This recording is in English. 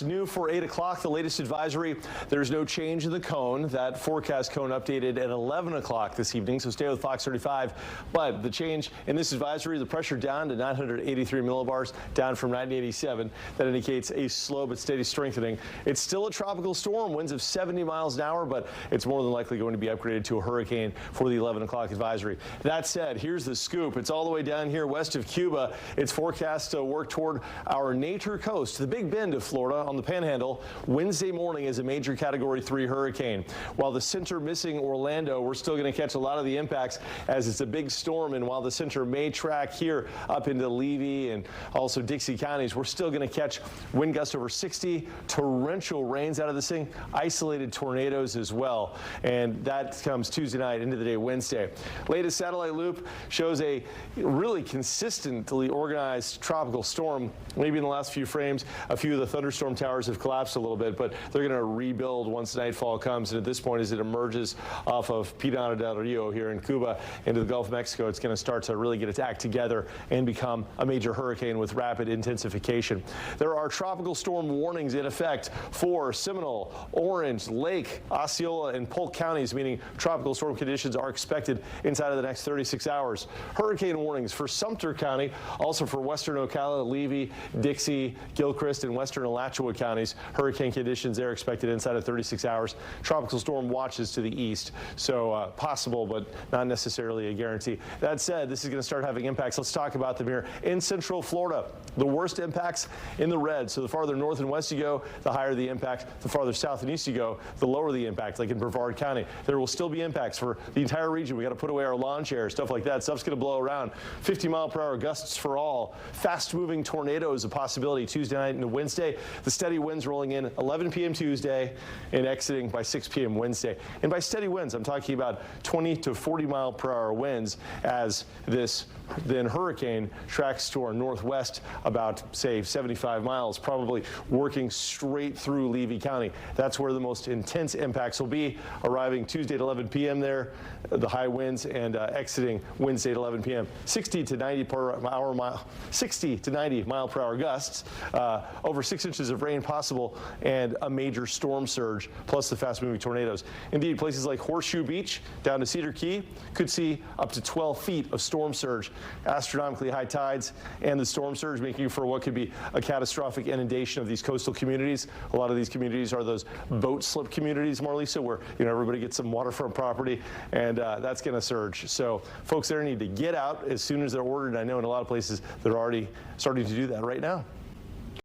New for 8 o'clock, the latest advisory. There's no change in the cone. That forecast cone updated at 11 o'clock this evening, so stay with Fox 35. But the change in this advisory, the pressure down to 983 millibars, down from 987. That indicates a slow but steady strengthening. It's still a tropical storm, winds of 70 miles an hour, but it's more than likely going to be upgraded to a hurricane for the 11 o'clock advisory. That said, here's the scoop. It's all the way down here west of Cuba. It's forecast to work toward our nature coast, the Big Bend of Florida, on the Panhandle Wednesday morning as a major Category 3 hurricane. While the center missing Orlando, we're still going to catch a lot of the impacts as it's a big storm, and while the center may track here up into Levy and also Dixie counties, we're still going to catch wind gusts over 60, torrential rains out of this thing, isolated tornadoes as well, and that comes Tuesday night into the day Wednesday. Latest satellite loop shows a really consistently organized tropical storm. Maybe in the last few frames, a few of the thunderstorm towers have collapsed a little bit, but they're going to rebuild once nightfall comes. And at this point, as it emerges off of Pinar del Rio here in Cuba into the Gulf of Mexico, it's going to start to really get its act together and become a major hurricane with rapid intensification. There are tropical storm warnings in effect for Seminole, Orange, Lake, Osceola, and Polk counties, meaning tropical storm conditions are expected inside of the next 36 hours. Hurricane warnings for Sumter County, also for western Ocala, Levy, Dixie, Gilchrist, and western Alachua counties. Hurricane conditions there expected inside of 36 hours. Tropical storm watches to the east, so possible, but not necessarily a guarantee. That said, this is going to start having impacts. Let's talk about them here. In central Florida, the worst impacts in the red. So the farther north and west you go, the higher the impact. The farther south and east you go, the lower the impact, like in Brevard County. There will still be impacts for the entire region. We got to put away our lawn chairs, stuff like that. Stuff's going to blow around. 50-mile-per-hour gusts for all. Fast-moving tornadoes a possibility Tuesday night into Wednesday. The steady winds rolling in 11 p.m. Tuesday and exiting by 6 p.m. Wednesday. And by steady winds, I'm talking about 20 to 40-mile-per-hour winds as this then hurricane tracks to our northwest about, say, 75 miles, probably working straight through Levy County. That's where the most intense impacts will be, arriving Tuesday at 11 p.m. there, the high winds, and exiting Wednesday at 11 p.m. 60 to 90 mile per hour gusts, over 6 inches of rain possible, and a major storm surge, plus the fast-moving tornadoes. Indeed, places like Horseshoe Beach down to Cedar Key could see up to 12 feet of storm surge, astronomically high tides, and the storm surge making for what could be a catastrophic inundation of these coastal communities. A lot of these communities are those boat slip communities, Marlisa, where everybody gets some waterfront property, and that's going to surge. So folks there need to get out as soon as they're ordered. I know in a lot of places they're already starting to do that right now.